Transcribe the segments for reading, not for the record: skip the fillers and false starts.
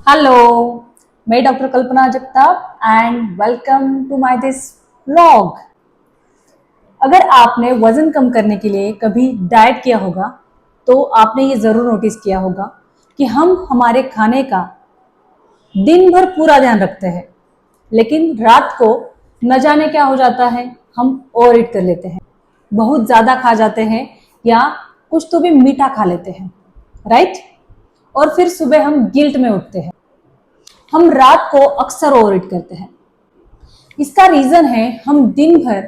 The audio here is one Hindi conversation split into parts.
हेलो, मैं doctor Kalpana Jagtap and welcome to my this vlog. अगर आपने वजन कम करने के लिए कभी डाइट किया होगा तो आपने ये ज़रूर नोटिस किया होगा कि हम हमारे खाने का दिन भर पूरा ध्यान रखते हैं, लेकिन रात को न जाने क्या हो जाता है, हम ओवर ईट कर लेते हैं, बहुत ज़्यादा खा जाते हैं या कुछ तो भी मीठा खा लेते हैं, राइट। और फिर सुबह हम गिल्ट में उठते हैं। हम रात को अक्सर ओवरईट करते हैं। इसका रीजन है हम दिन भर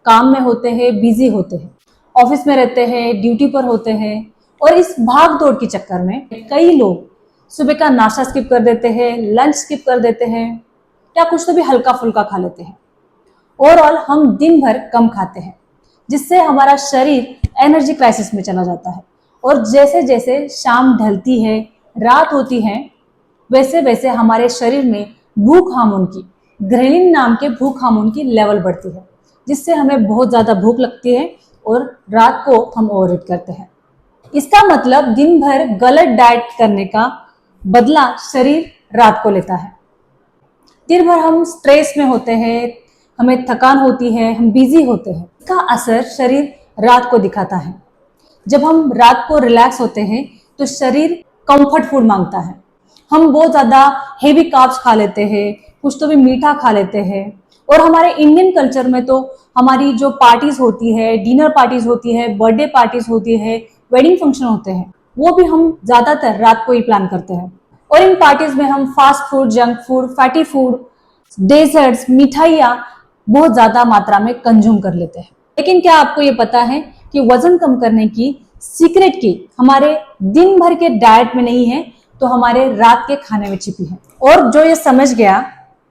काम में होते हैं, बिजी होते हैं, ऑफिस में रहते हैं, ड्यूटी पर होते हैं और इस भाग दौड़ के चक्कर में कई लोग सुबह का नाश्ता स्किप कर देते हैं, लंच स्किप कर देते हैं या कुछ तो भी हल्का फुल्का खा लेते हैं। ओवरऑल हम दिन भर कम खाते हैं, जिससे हमारा शरीर एनर्जी क्राइसिस में चला जाता है और जैसे जैसे शाम ढलती है, रात होती है, वैसे वैसे हमारे शरीर में भूख हार्मोन की, ग्रेलिन नाम के भूख हार्मोन की लेवल बढ़ती है, जिससे हमें बहुत ज़्यादा भूख लगती है और रात को हम ओवरईट करते हैं। इसका मतलब दिन भर गलत डाइट करने का बदला शरीर रात को लेता है। दिन भर हम स्ट्रेस में होते हैं, हमें थकान होती है, हम बिजी होते हैं। इसका असर शरीर रात को दिखाता है। जब हम रात को रिलैक्स होते हैं तो शरीर कंफर्ट फूड मांगता है। हम बहुत ज़्यादा हेवी कार्ब्स खा लेते हैं, कुछ तो भी मीठा खा लेते हैं। और हमारे इंडियन कल्चर में तो हमारी जो पार्टीज होती है, डिनर पार्टीज होती है, बर्थडे पार्टीज होती है, वेडिंग फंक्शन होते हैं, वो भी हम ज़्यादातर रात को ही प्लान करते हैं। और इन पार्टीज में हम fast food, junk food, fatty food, desserts, मिठाइयाँ बहुत ज़्यादा मात्रा में कंज्यूम कर लेते हैं। लेकिन क्या आपको ये पता है कि वजन कम करने की सीक्रेट की हमारे दिन भर के डाइट में नहीं है, तो हमारे रात के खाने में छिपी है। और जो ये समझ गया,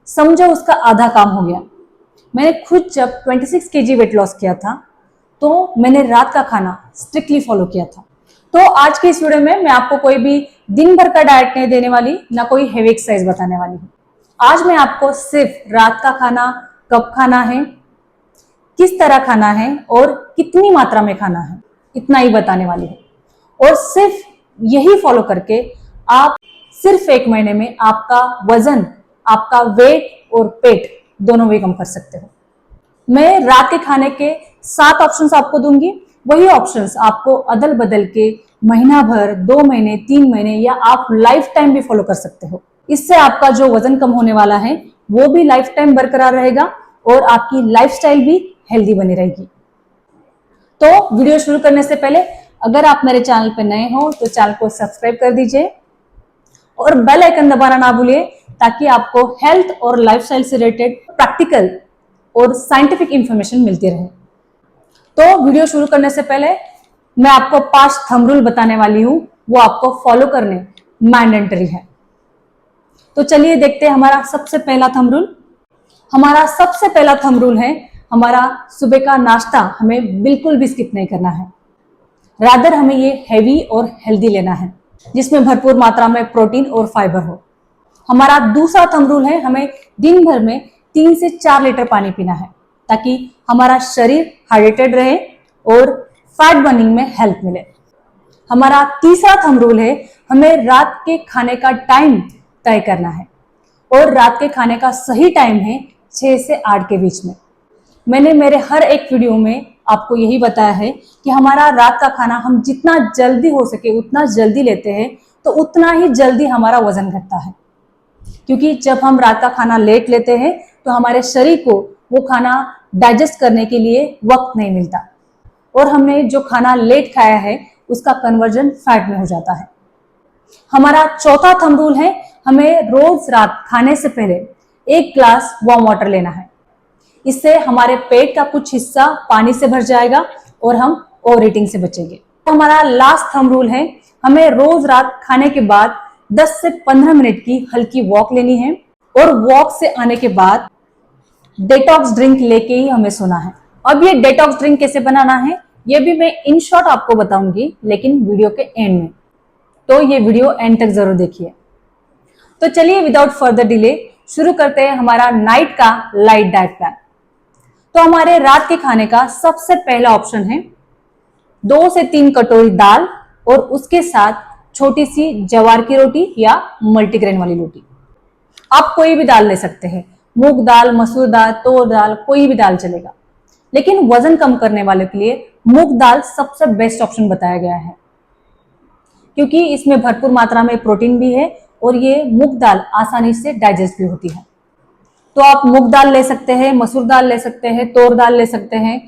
समझो उसका आधा काम हो गया। मैंने खुद जब 26 kg वेट लॉस किया था तो मैंने रात का खाना स्ट्रिक्टली फॉलो किया था। तो आज की इस वीडियो में मैं आपको कोई भी दिन भर का डाइट नहीं देने वाली, ना कोई हेवी एक्सरसाइज बताने वाली हूँ। आज मैं आपको सिर्फ रात का खाना कब खाना है, किस तरह खाना है और कितनी मात्रा में खाना है, इतना ही बताने वाली हूँ। और सिर्फ यही फॉलो करके आप सिर्फ 1 महीने में आपका वजन, आपका वेट और पेट दोनों भी कम कर सकते हो। मैं रात के खाने के 7 ऑप्शंस आपको दूंगी। वही ऑप्शंस आपको अदल बदल के महीना भर, 2 महीने, 3 महीने या आप लाइफ टाइम भी फॉलो कर सकते हो। इससे आपका जो वजन कम होने वाला है वो भी लाइफ टाइम बरकरार रहेगा और आपकी लाइफस्टाइल भी हेल्दी बनी रहेगी। तो वीडियो शुरू करने से पहले अगर आप मेरे चैनल पर नए हो तो चैनल को सब्सक्राइब कर दीजिए और बेल आइकन दबाना ना भूलिए, ताकि आपको हेल्थ और लाइफस्टाइल से रिलेटेड प्रैक्टिकल और साइंटिफिक इंफॉर्मेशन मिलती रहे। तो वीडियो शुरू करने से पहले मैं आपको 5 थंब रूल बताने वाली हूँ, वो आपको फॉलो करने मैंडेटरी है। तो चलिए देखते हैं हमारा सबसे पहला थंब रूल। हमारा सबसे पहला थंब रूल है, हमारा सुबह का नाश्ता हमें बिल्कुल भी स्किप नहीं करना है। रादर हमें ये हैवी और हेल्दी लेना है, जिसमें भरपूर मात्रा में प्रोटीन और फाइबर हो। हमारा दूसरा थंब रूल है, हमें दिन भर में 3 से 4 लीटर पानी पीना है, ताकि हमारा शरीर हाइड्रेटेड रहे और फैट बर्निंग में हेल्प मिले। हमारा तीसरा थंब रूल है, हमें रात के खाने का टाइम तय करना है और रात के खाने का सही टाइम है 6 से 8 के बीच में। मैंने मेरे हर एक वीडियो में आपको यही बताया है कि हमारा रात का खाना हम जितना जल्दी हो सके उतना जल्दी लेते हैं, तो उतना ही जल्दी हमारा वजन घटता है। क्योंकि जब हम रात का खाना लेट लेते हैं तो हमारे शरीर को वो खाना डाइजेस्ट करने के लिए वक्त नहीं मिलता और हमने जो खाना लेट खाया है उसका कन्वर्जन फैट में हो जाता है। हमारा चौथा थंब रूल है, हमें रोज रात खाने से पहले 1 ग्लास वार्म वाटर लेना है। इससे हमारे पेट का कुछ हिस्सा पानी से भर जाएगा और हम ओवर ईटिंग से बचेंगे। हमारा लास्ट थंब रूल है, हमें रोज रात खाने के बाद 10 से 15 मिनट की हल्की वॉक लेनी है और वॉक से आने के बाद डेटॉक्स ड्रिंक लेके ही हमें सोना है। अब ये डेटॉक्स ड्रिंक कैसे बनाना है ये भी मैं इन शॉर्ट आपको बताऊंगी, लेकिन वीडियो के एंड में, तो ये वीडियो एंड तक जरूर देखिए। तो चलिए विदाउट फर्दर डिले शुरू करते हैं हमारा नाइट का लाइट डाइट प्लान। तो हमारे रात के खाने का सबसे पहला ऑप्शन है 2 से 3 कटोरी दाल और उसके साथ छोटी सी ज्वार की रोटी या मल्टीग्रेन वाली रोटी। आप कोई भी दाल ले सकते हैं, मूंग दाल, मसूर दाल, तूर दाल, कोई भी दाल चलेगा। लेकिन वजन कम करने वालों के लिए मूंग दाल सबसे बेस्ट ऑप्शन बताया गया है, क्योंकि इसमें भरपूर मात्रा में प्रोटीन भी है और ये मूंग दाल आसानी से डाइजेस्ट भी होती है। तो आप मूंग दाल ले सकते हैं, मसूर दाल ले सकते हैं, तूर दाल ले सकते हैं,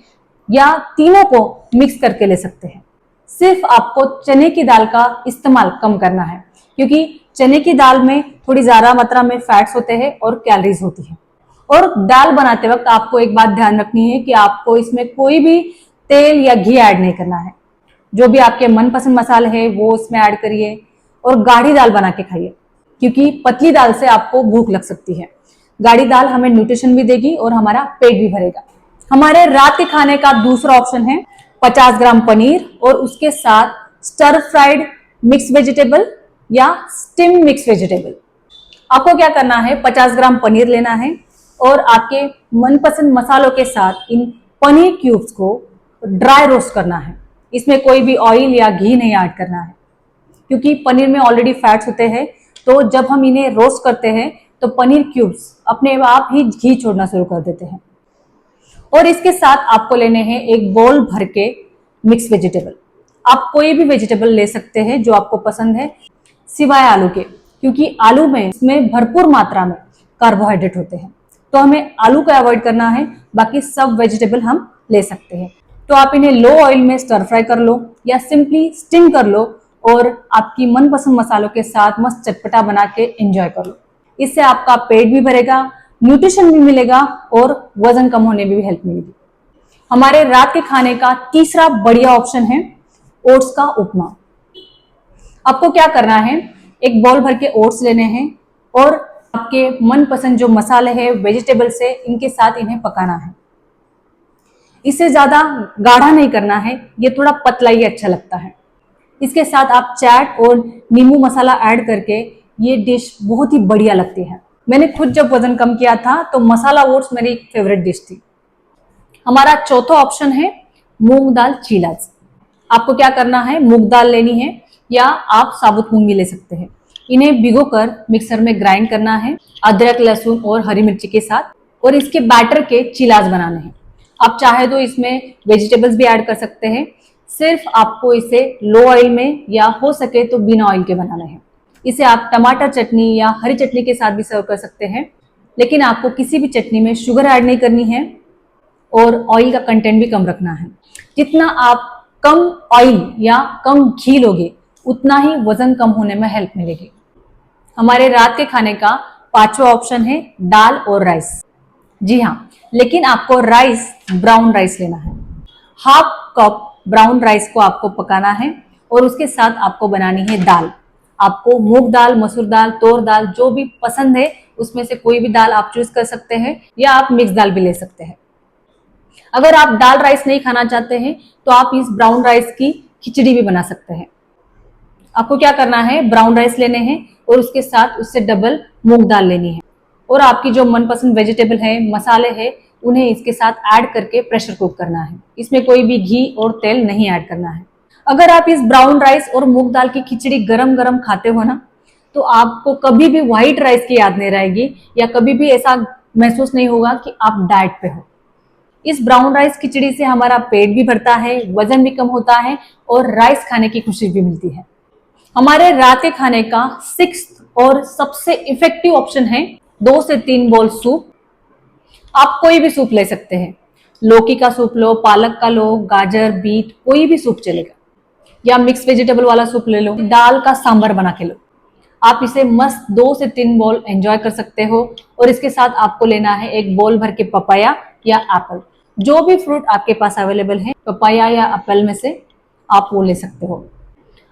या तीनों को मिक्स करके ले सकते हैं। सिर्फ आपको चने की दाल का इस्तेमाल कम करना है, क्योंकि चने की दाल में थोड़ी ज्यादा मात्रा में फैट्स होते हैं और कैलोरीज होती है। और दाल बनाते वक्त आपको एक बात ध्यान रखनी है कि आपको इसमें कोई भी तेल या घी ऐड नहीं करना है। जो भी आपके मनपसंद मसाले हैं वो इसमें ऐड करिए और गाढ़ी दाल बना के खाइए, क्योंकि पतली दाल से आपको भूख लग सकती है। गाढ़ी दाल हमें न्यूट्रिशन भी देगी और हमारा पेट भी भरेगा। हमारे रात के खाने का दूसरा ऑप्शन है 50 ग्राम पनीर और उसके साथ स्टर फ्राइड मिक्स वेजिटेबल या स्टीम मिक्स वेजिटेबल। आपको क्या करना है, 50 ग्राम पनीर लेना है और आपके मनपसंद मसालों के साथ इन पनीर क्यूब्स को ड्राई रोस्ट करना है। इसमें कोई भी ऑयल या घी नहीं ऐड करना है, क्योंकि पनीर में ऑलरेडी फैट्स होते हैं। तो जब हम इन्हें रोस्ट करते हैं तो पनीर क्यूब्स अपने आप ही घी छोड़ना शुरू कर देते हैं। और इसके साथ आपको लेने हैं एक बोल भर के मिक्स वेजिटेबल। आप कोई भी वेजिटेबल ले सकते हैं जो आपको पसंद है, सिवाय आलू के, क्योंकि आलू में इसमें भरपूर मात्रा में कार्बोहाइड्रेट होते हैं। तो हमें आलू को अवॉइड करना है, बाकी सब वेजिटेबल हम ले सकते हैं। तो आप इन्हें लो ऑयल में स्टर फ्राई कर लो या सिंपली स्टीम कर लो और आपकी मनपसंद मसालों के साथ मस्त चटपटा बना के एंजॉय कर लो। इससे आपका पेट भी भरेगा, न्यूट्रिशन भी मिलेगा और वजन कम होने में भी हेल्प मिलेगी। हमारे रात के खाने का तीसरा बढ़िया ऑप्शन है ओट्स का उपमा। आपको क्या करना है, एक बाउल भर के ओट्स लेने हैं और आपके मनपसंद जो मसाले हैं, वेजिटेबल्स है, इनके साथ इन्हें पकाना है। इसे ज्यादा गाढ़ा नहीं करना है, ये थोड़ा पतला ही अच्छा लगता है। इसके साथ आप चाट और नींबू मसाला ऐड करके ये डिश बहुत ही बढ़िया लगती है। मैंने खुद जब वजन कम किया था तो मसाला ओट्स मेरी फेवरेट डिश थी। हमारा चौथा ऑप्शन है मूंग दाल चीलाज। आपको क्या करना है, मूंग दाल लेनी है या आप साबुत मूंग भी ले सकते हैं। इन्हें भिगोकर मिक्सर में ग्राइंड करना है अदरक, लहसुन और हरी मिर्ची के साथ, और इसके बैटर के चीलाज बनाने हैं। आप चाहे तो इसमें वेजिटेबल्स भी ऐड कर सकते हैं। सिर्फ आपको इसे लो ऑयल में या हो सके तो बिना ऑयल के बनाना है। इसे आप टमाटर चटनी या हरी चटनी के साथ भी सर्व कर सकते हैं, लेकिन आपको किसी भी चटनी में शुगर ऐड नहीं करनी है और ऑयल का कंटेंट भी कम रखना है। जितना आप कम ऑयल या कम घी लोगे उतना ही वजन कम होने में हेल्प मिलेगी। हमारे रात के खाने का पांचवा ऑप्शन है दाल और राइस। जी हाँ, लेकिन आपको राइस ब्राउन राइस लेना है। हाफ कप ब्राउन राइस को आपको पकाना है और उसके साथ आपको बनानी है दाल। आपको मूंग दाल, मसूर दाल, तूर दाल जो भी पसंद है उसमें से कोई भी दाल आप चूज कर सकते हैं, या आप मिक्स दाल भी ले सकते हैं। अगर आप दाल राइस नहीं खाना चाहते हैं तो आप इस ब्राउन राइस की खिचड़ी भी बना सकते हैं। आपको क्या करना है, ब्राउन राइस लेने हैं और उसके साथ उससे डबल मूंग दाल लेनी है, और आपकी जो मनपसंद वेजिटेबल है, मसाले है, उन्हें इसके साथ ऐड करके प्रेशर कुक करना है। इसमें कोई भी घी और तेल नहीं ऐड करना है। अगर आप इस ब्राउन राइस और मूंग दाल की खिचड़ी गरम गरम खाते हो ना, तो आपको कभी भी व्हाइट राइस की याद नहीं रहेगी या कभी भी ऐसा महसूस नहीं होगा कि आप डाइट पे हो। इस ब्राउन राइस खिचड़ी से हमारा पेट भी भरता है, वजन भी कम होता है और राइस खाने की खुशी भी मिलती है। हमारे रात के खाने का सिक्स्थ और सबसे इफेक्टिव ऑप्शन है 2 से 3 बाउल सूप। आप कोई भी सूप ले सकते हैं, लौकी का सूप लो, पालक का लो, गाजर, बीट, कोई भी सूप चलेगा, या मिक्स वेजिटेबल वाला सूप ले लो, दाल का सांभर बना के लो। आप इसे मस्त 2 से 3 बाउल एंजॉय कर सकते हो। और इसके साथ आपको लेना है एक बाउल भर के पपाया या एप्पल, जो भी फ्रूट आपके पास अवेलेबल है, पपाया या एप्पल में से आप वो ले सकते हो।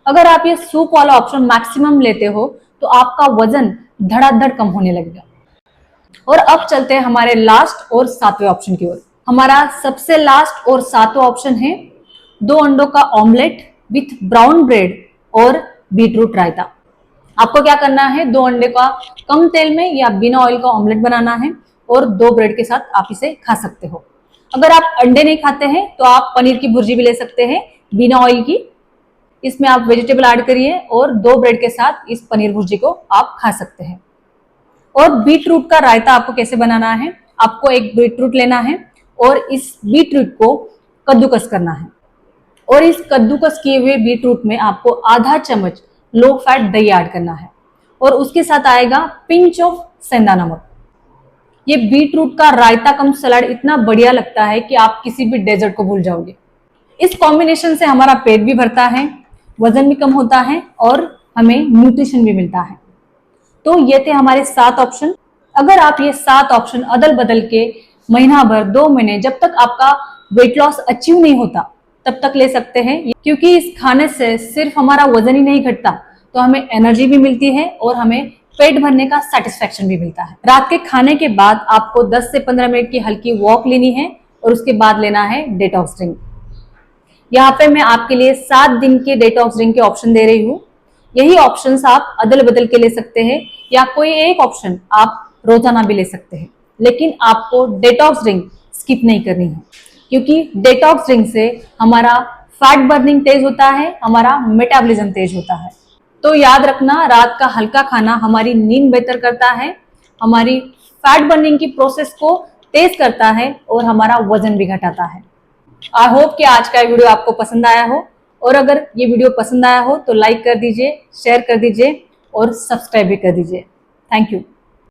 अगर आप ये सूप वाला ऑप्शन मैक्सिमम लेते हो तो आपका वजन धड़ाधड़ कम होने लगेगा। और अब चलते हैं हमारे लास्ट और सातवें ऑप्शन की ओर। हमारा सबसे लास्ट और सातवां ऑप्शन है 2 अंडों का ऑमलेट विथ ब्राउन ब्रेड और बीटरूट रायता। आपको क्या करना है, 2 अंडे का कम तेल में या बिना ऑयल का ऑमलेट बनाना है और 2 ब्रेड के साथ आप इसे खा सकते हो। अगर आप अंडे नहीं खाते हैं तो आप पनीर की भुर्जी भी ले सकते हैं बिना ऑयल की, इसमें आप वेजिटेबल ऐड करिए और 2 ब्रेड के साथ इस पनीर भुर्जी को आप खा सकते हैं। और बीट रूट का रायता आपको कैसे बनाना है, आपको एक बीट रूट लेना है और इस बीट रूट को कद्दूकस करना है और इस कद्दूकस किए हुए बीट रूट में आपको आधा चम्मच लो फैट दही ऐड करना है और उसके साथ आएगा पिंच ऑफ सेंधा नमक। ये बीट रूट का रायता कम सलाद इतना बढ़िया लगता है कि आप किसी भी डेजर्ट को भूल जाओगे। इस कॉम्बिनेशन से हमारा पेट भी भरता है, वजन भी कम होता है और हमें न्यूट्रिशन भी मिलता है। तो ये थे हमारे 7 ऑप्शन। अगर आप ये 7 ऑप्शन अदल बदल के महीना भर 2 महीने जब तक आपका वेट लॉस अचीव नहीं होता तब तक ले सकते हैं, क्योंकि इस खाने से सिर्फ हमारा वजन ही नहीं घटता, तो हमें एनर्जी भी मिलती है और हमें पेट भरने का सेटिस्फेक्शन भी मिलता है। रात के खाने के बाद आपको 10 से 15 मिनट की हल्की वॉक लेनी है और उसके बाद लेना है डेटॉक्स ड्रिंक। यहाँ पे मैं आपके लिए 7 दिन के डेटॉक्स ड्रिंक के ऑप्शन दे रही हूँ। यही ऑप्शंस आप अदल बदल के ले सकते हैं या कोई एक ऑप्शन आप रोजाना भी ले सकते हैं, लेकिन आपको डेटॉक्स ड्रिंक स्किप नहीं करनी है, क्योंकि डेटॉक्स ड्रिंक से हमारा फैट बर्निंग तेज होता है, हमारा मेटाबॉलिज्म तेज होता है। तो याद रखना, रात का हल्का खाना हमारी नींद बेहतर करता है, हमारी फैट बर्निंग की प्रोसेस को तेज करता है और हमारा वजन भी घटाता है। आई होप कि आज का वीडियो आपको पसंद आया हो, और अगर ये वीडियो पसंद आया हो तो लाइक कर दीजिए, शेयर कर दीजिए और सब्सक्राइब भी कर दीजिए। Thank you.